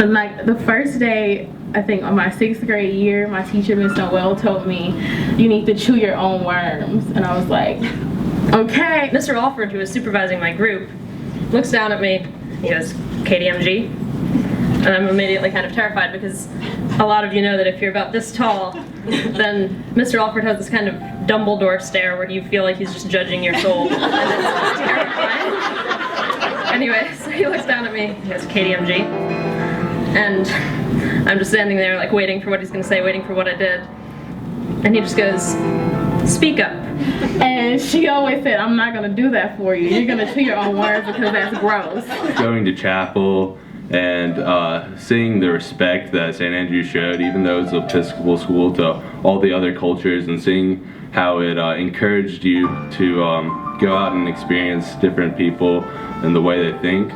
And like the first day, I think on my 6th grade year, my teacher, Miss Noel, told me, you need to chew your own worms. And I was like, okay. Mr. Alford, who was supervising my group, looks down at me. He goes, KDMG? And I'm immediately kind of terrified because a lot of you know that if you're about this tall, then Mr. Alford has this kind of Dumbledore stare where you feel like he's just judging your soul. And it's terrifying. Anyway, so he looks down at me. He goes, KDMG? And I'm just standing there like waiting for what he's going to say, waiting for what I did. And he just goes, speak up. And she always said, I'm not going to do that for you. You're going to chew your own words because that's gross. Going to chapel and seeing the respect that St. Andrews showed, even though it's an Episcopal school, to all the other cultures, and seeing how it encouraged you to go out and experience different people and the way they think.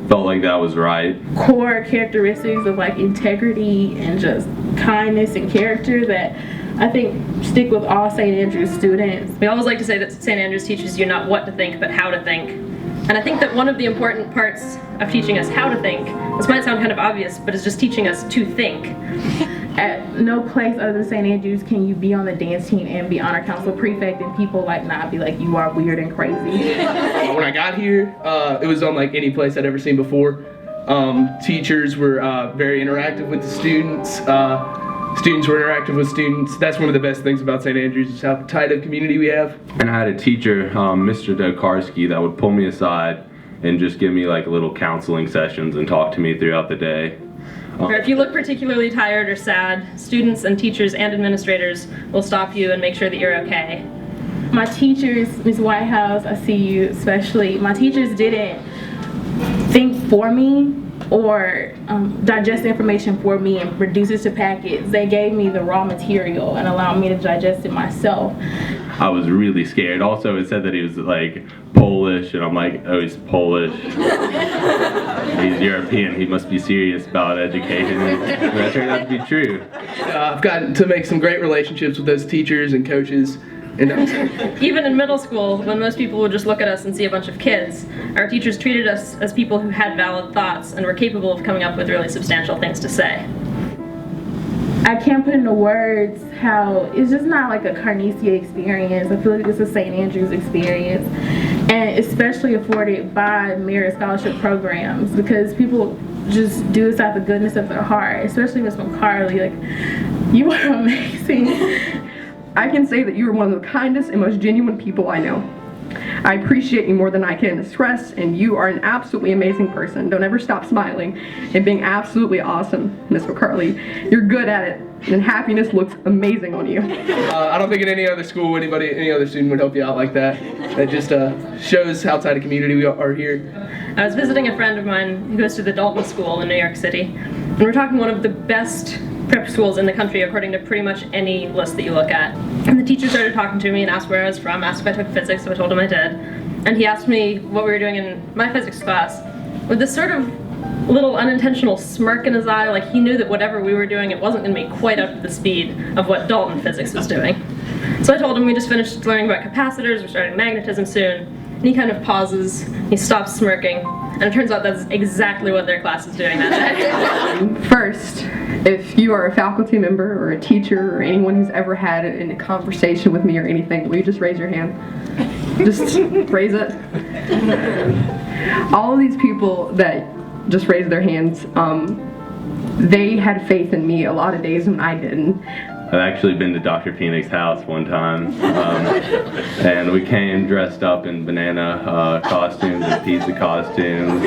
Felt like that was right. Core characteristics of like integrity and just kindness and character that I think stick with all St. Andrews students. We always like to say that St. Andrews teaches you not what to think, but how to think. And I think that one of the important parts of teaching us how to think, this might sound kind of obvious, but it's just teaching us to think. At no place other than St. Andrews can you be on the dance team and be honor council prefect and people like not be like, you are weird and crazy. When I got here, it was unlike any place I'd ever seen before. Teachers were very interactive with the students. Students were interactive with students. That's one of the best things about St. Andrews is how tight of community we have. And I had a teacher, Mr. Dokarski, that would pull me aside and just give me like little counseling sessions and talk to me throughout the day. Or if you look particularly tired or sad, students and teachers and administrators will stop you and make sure that you're okay. My teachers, Ms. Whitehouse, I see you especially, my teachers didn't think for me or digest the information for me and reduce it to packets. They gave me the raw material and allowed me to digest it myself. I was really scared. Also, it said that he was like Polish, and I'm like, oh, he's Polish. He's European. He must be serious about education. And that turned out to be true. I've gotten to make some great relationships with those teachers and coaches. And even in middle school, when most people would just look at us and see a bunch of kids, our teachers treated us as people who had valid thoughts and were capable of coming up with really substantial things to say. I can't put into words how it's just not like a Karnessia experience. I feel like it's a St. Andrews experience, and especially afforded by merit scholarship programs because people just do this out of the goodness of their heart, especially Miss McCarley. Like, you are amazing. I can say that you are one of the kindest and most genuine people I know. I appreciate you more than I can express, and you are an absolutely amazing person. Don't ever stop smiling and being absolutely awesome, Miss McCarley. You're good at it, and happiness looks amazing on you. I don't think in any other school, any other student would help you out like that. That just shows how tight a community we are here. I was visiting a friend of mine who goes to the Dalton School in New York City, and we're talking one of the best prep schools in the country according to pretty much any list that you look at. And the teacher started talking to me and asked where I was from, asked if I took physics, so I told him I did. And he asked me what we were doing in my physics class with this sort of little unintentional smirk in his eye, like he knew that whatever we were doing, it wasn't going to be quite up to the speed of what Dalton physics was doing. So I told him we just finished learning about capacitors, we're starting magnetism soon. And he kind of pauses, he stops smirking, and it turns out that's exactly what their class is doing that day. First, if you are a faculty member or a teacher or anyone who's ever had a conversation with me or anything, will you just raise your hand? Just raise it. All of these people that just raised their hands, they had faith in me a lot of days when I didn't. I've actually been to Dr. Phoenix's house one time, and we came dressed up in banana costumes and pizza costumes.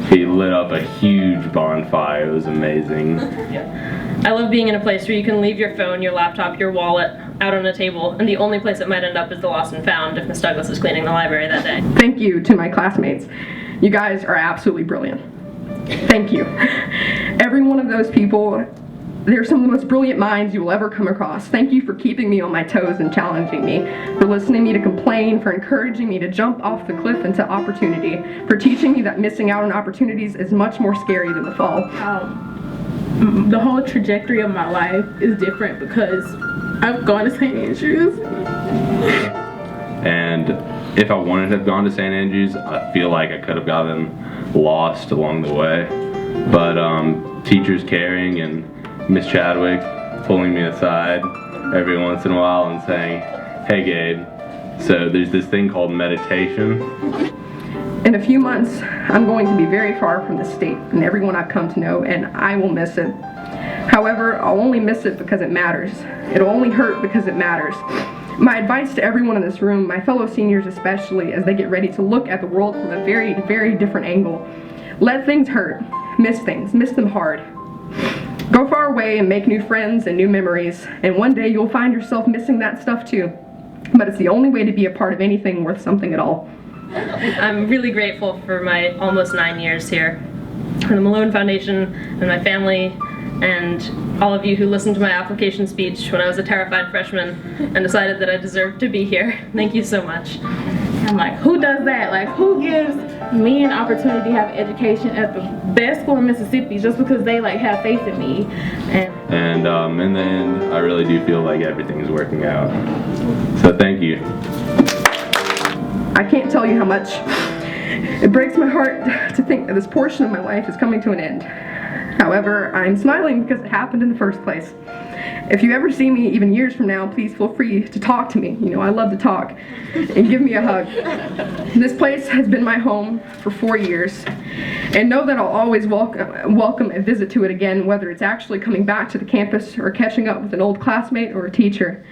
He lit up a huge bonfire. It was amazing. Yeah. I love being in a place where you can leave your phone, your laptop, your wallet out on a table, and the only place it might end up is the lost and found if Miss Douglas is cleaning the library that day. Thank you to my classmates. You guys are absolutely brilliant. Thank you. Every one of those people, they're some of the most brilliant minds you will ever come across. Thank you for keeping me on my toes and challenging me, for listening to me to complain, for encouraging me to jump off the cliff into opportunity, for teaching me that missing out on opportunities is much more scary than the fall. The whole trajectory of my life is different because I've gone to St. Andrews. And if I wanted to have gone to St. Andrews, I feel like I could have gotten lost along the way. But teachers caring and Miss Chadwick pulling me aside every once in a while and saying, "Hey Gabe, so there's this thing called meditation." In a few months, I'm going to be very far from the state and everyone I've come to know, and I will miss it. However, I'll only miss it because it matters. It'll only hurt because it matters. My advice to everyone in this room, my fellow seniors especially, as they get ready to look at the world from a very, very different angle: let things hurt. Miss things. Miss them hard. Go far away and make new friends and new memories, and one day you'll find yourself missing that stuff too. But it's the only way to be a part of anything worth something at all. I'm really grateful for my almost 9 years here, for the Malone Foundation and my family, and all of you who listened to my application speech when I was a terrified freshman and decided that I deserved to be here. Thank you so much. I'm like, who does that? Like, who gives me an opportunity to have education at the best school in Mississippi just because they like have faith in me? And in the end, I really do feel like everything's working out. So thank you. I can't tell you how much it breaks my heart to think that this portion of my life is coming to an end. However, I'm smiling because it happened in the first place. If you ever see me even years from now, please feel free to talk to me. You know, I love to talk. And give me a hug. This place has been my home for 4 years. And know that I'll always welcome a visit to it again, whether it's actually coming back to the campus or catching up with an old classmate or a teacher.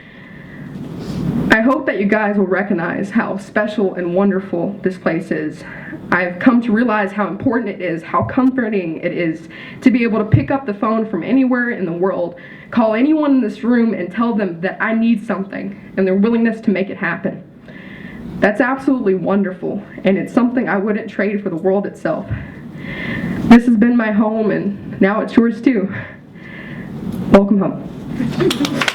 I hope that you guys will recognize how special and wonderful this place is. I've come to realize how important it is, how comforting it is to be able to pick up the phone from anywhere in the world, call anyone in this room and tell them that I need something and their willingness to make it happen. That's absolutely wonderful, and it's something I wouldn't trade for the world itself. This has been my home, and now it's yours too. Welcome home.